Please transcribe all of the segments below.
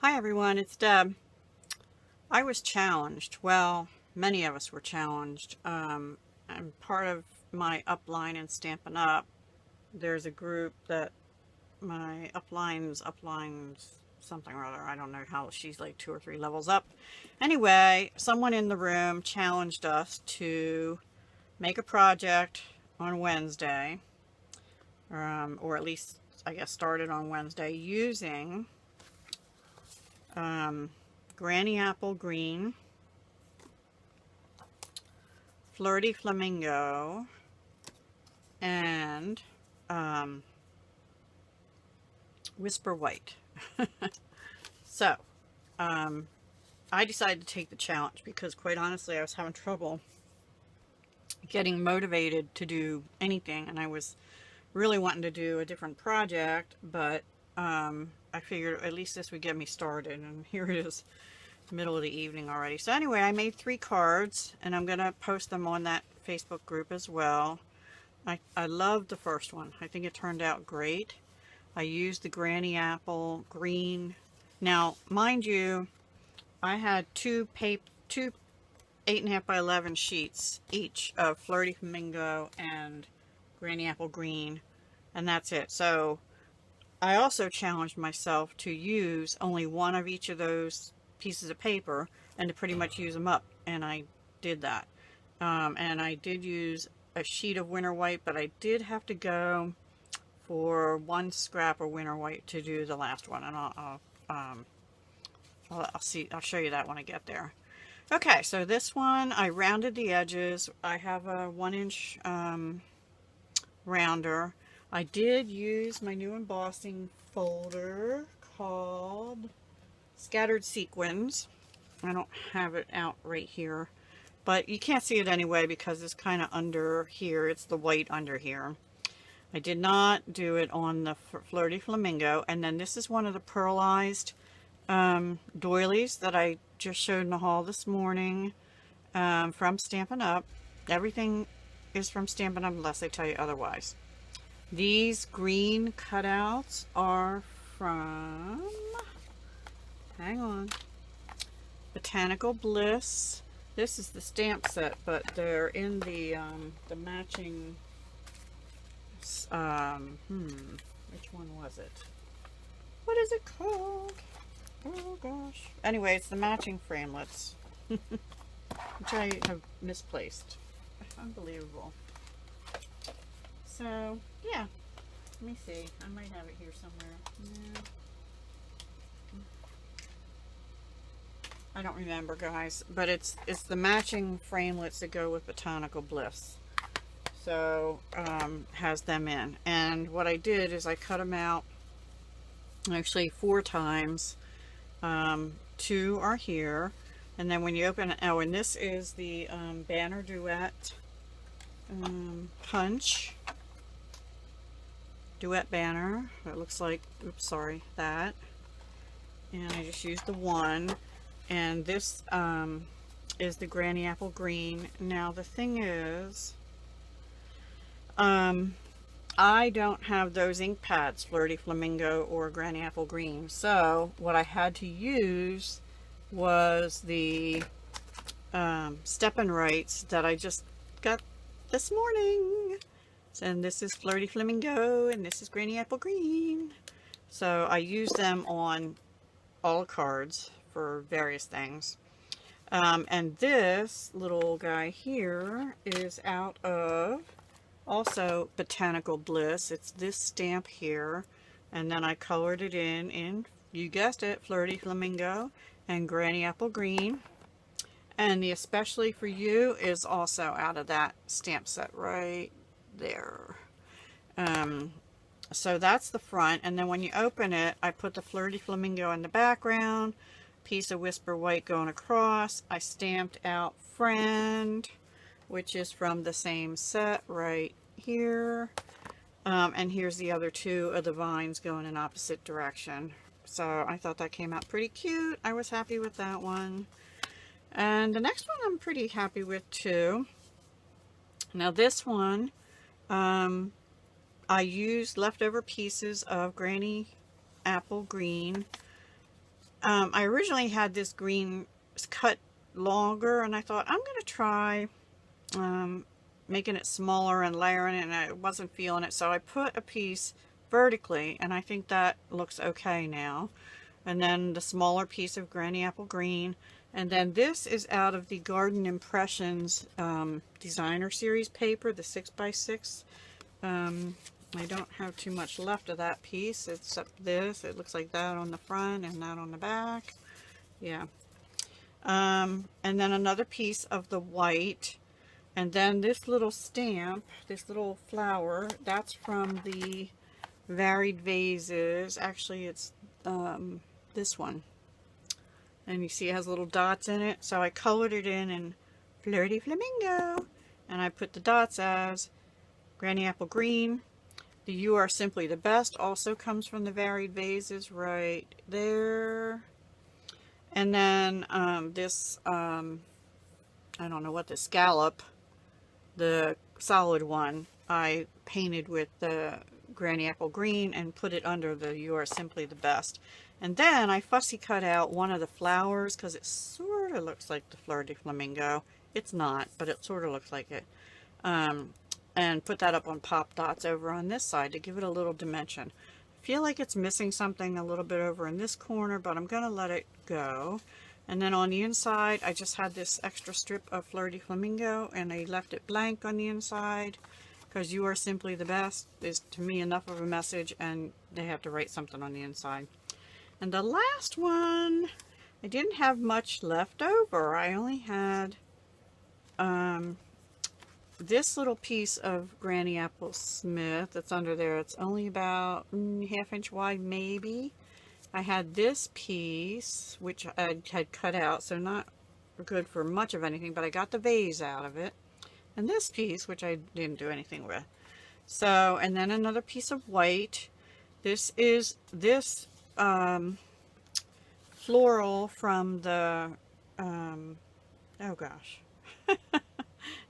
Hi everyone, it's Deb. I was challenged. Well, many of us were challenged. And part of my upline in Stampin' Up, there's a group that my uplines something or other. I don't know how, she's like 2 or 3 levels up. Anyway, someone in the room challenged us to make a project on Wednesday, or at least I guess started on Wednesday, using Granny Apple Green, Flirty Flamingo, and Whisper White. So, I decided to take the challenge because, quite honestly, I was having trouble getting motivated to do anything, and I was really wanting to do a different project, but I figured at least this would get me started, and here it is, middle of the evening already. So anyway, I made 3 cards, and I'm going to post them on that Facebook group as well. I loved the first one. I think it turned out great. I used the Granny Apple Green. Now, mind you, I had two 8.5 by 11 sheets each of Flirty Flamingo and Granny Apple Green, and that's it. So I also challenged myself to use only one of each of those pieces of paper and to pretty much use them up, and I did that. And I did use a sheet of Winter White, but I did have to go for 1 scrap of Winter White to do the last one, and I'll show you that when I get there. Okay, so this one I rounded the edges. I have a 1-inch rounder. I did use my new embossing folder called Scattered Sequins. I don't have it out right here, but you can't see it anyway because it's kind of under here. It's the white under here. I did not do it on the Flirty Flamingo. And then this is one of the pearlized doilies that I just showed in the haul this morning from Stampin' Up. Everything is from Stampin' Up unless they tell you otherwise. These green cutouts are from, hang on, Botanical Bliss. This is the stamp set, but they're in the matching, which one was it? What is it called? Oh gosh. Anyway, it's the matching framelits, which I have misplaced. Unbelievable. So, yeah. Let me see. I might have it here somewhere. No. I don't remember, guys, but it's the matching framelits that go with Botanical Bliss. So, has them in. And what I did is I cut them out actually 4 times. 2 are here, and then when you open it, oh, and this is the Banner Duet punch. Duet banner. It looks like, oops, sorry, that. And I just used the 1. And this is the Granny Apple Green. Now the thing is, I don't have those ink pads, Flirty Flamingo or Granny Apple Green. So what I had to use was the Step and Writes that I just got this morning. And this is Flirty Flamingo and this is Granny Apple Green. So I use them on all cards for various things. And this little guy here is out of also Botanical Bliss. It's this stamp here, and then I colored it in, you guessed it, Flirty Flamingo and Granny Apple Green. And the Especially For You is also out of that stamp set right there. So that's the front, and then when you open it, I put the Flirty Flamingo in the background, piece of Whisper White going across. I stamped out Friend, which is from the same set right here. And here's the other 2 of the vines going in opposite direction. So I thought that came out pretty cute. I was happy with that one. And the next one I'm pretty happy with too. Now this one, I used leftover pieces of Granny Apple Green I originally had this green cut longer, and I thought I'm going to try making it smaller and layering it, and I wasn't feeling it, so I put a piece vertically, and I think that looks okay now. And then the smaller piece of Granny Apple Green, and then this is out of the Garden Impressions designer series paper, the 6x6. I don't have too much left of that piece except this. It looks like that on the front and that on the back. Yeah. And then another piece of the white, and then this little stamp, this little flower, that's from the Varied Vases. Actually, it's this one, and you see it has little dots in it, so I colored it in Flirty Flamingo, and I put the dots as Granny Apple Green. The You Are Simply the Best also comes from the Varied Vases right there. And then this, I don't know what, the scallop, the solid one, I painted with the Granny Apple Green and put it under the You Are Simply the Best. And then I fussy cut out one of the flowers because it sort of looks like the Fleur de Flamingo. It's not, but it sort of looks like it. And put that up on pop dots over on this side to give it a little dimension. I feel like it's missing something a little bit over in this corner, but I'm going to let it go. And then on the inside, I just had this extra strip of Fleur de Flamingo, and I left it blank on the inside because You Are Simply the Best is, to me, enough of a message, and they have to write something on the inside. And the last one, I didn't have much left over. I only had this little piece of Granny Apple Smith that's under there. It's only about ½ inch wide, maybe. I had this piece, which I had cut out, so not good for much of anything, but I got the vase out of it. And this piece, which I didn't do anything with. So, and then another piece of white. This is this floral from the, oh gosh,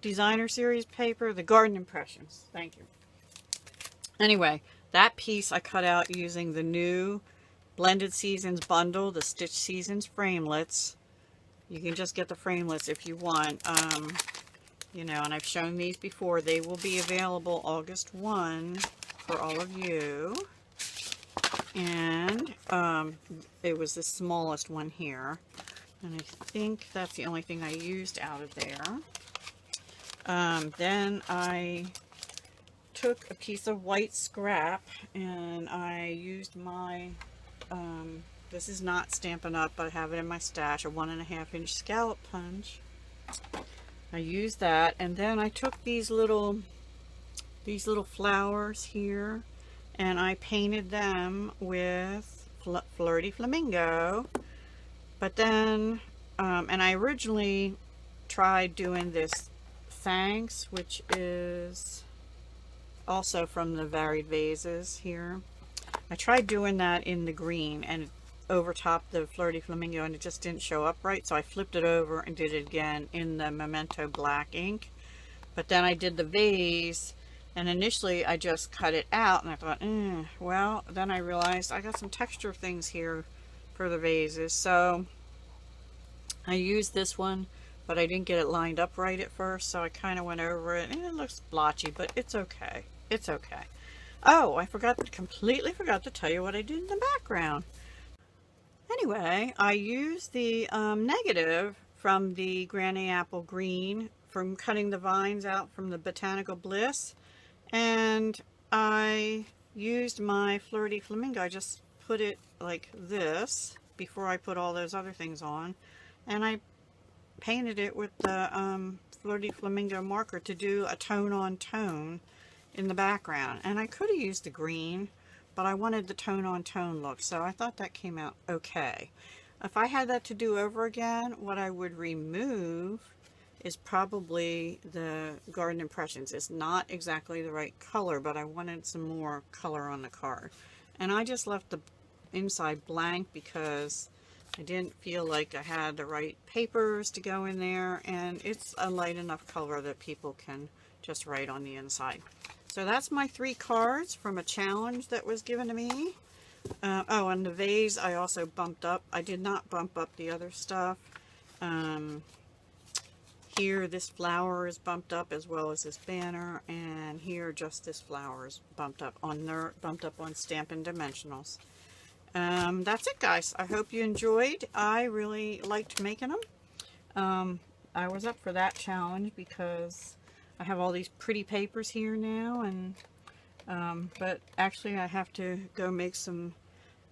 designer series paper, the Garden Impressions. Thank you. Anyway, that piece I cut out using the new Blended Seasons bundle, the Stitch Seasons framelits. You can just get the framelits if you want. You know, and I've shown these before. They will be available August 1 for all of you. And it was the smallest one here. And I think that's the only thing I used out of there. Then I took a piece of white scrap and I used my, this is not Stampin' Up, but I have it in my stash, a 1½ inch scallop punch. I used that, and then I took these little flowers here and I painted them with Fleur de Flamingo. But then, and I originally tried doing this Thanks, which is also from the Varied Vases here. I tried doing that in the green and over top the Fleur de Flamingo, and it just didn't show up right, so I flipped it over and did it again in the Memento black ink. But then I did the vase, and initially I just cut it out, and I thought, well, then I realized I got some texture things here for the vases, so I used this one, but I didn't get it lined up right at first, so I kind of went over it, and it looks blotchy, but it's okay. It's okay. Oh, I completely forgot to tell you what I did in the background. Anyway, I used the negative from the Granny Apple Green from cutting the vines out from the Botanical Bliss, and I used my Fleur de Flamingo. I just put it like this before I put all those other things on, and I painted it with the Fleur de Flamingo marker to do a tone on tone in the background. And I could have used the green, but I wanted the tone on tone look, so I thought that came out okay. If I had that to do over again, what I would remove is probably the Garden Impressions. It's not exactly the right color, but I wanted some more color on the card. And I just left the inside blank because I didn't feel like I had the right papers to go in there, and it's a light enough color that people can just write on the inside. So that's my 3 cards from a challenge that was given to me. Oh, and the vase I also bumped up. I did not bump up the other stuff. Here this flower is bumped up as well as this banner, and here just this flower is bumped up on Stampin' Dimensionals. That's it, guys. I hope you enjoyed. I really liked making them. I was up for that challenge because I have all these pretty papers here now, and but actually I have to go make some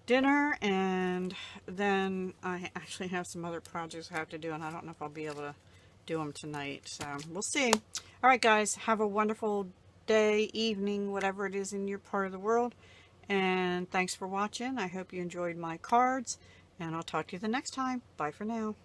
dinner, and then I actually have some other projects I have to do, and I don't know if I'll be able to do them tonight, so we'll see. All right, guys, have a wonderful day, evening, whatever it is in your part of the world, and thanks for watching. I hope you enjoyed my cards, and I'll talk to you the next time. Bye for now.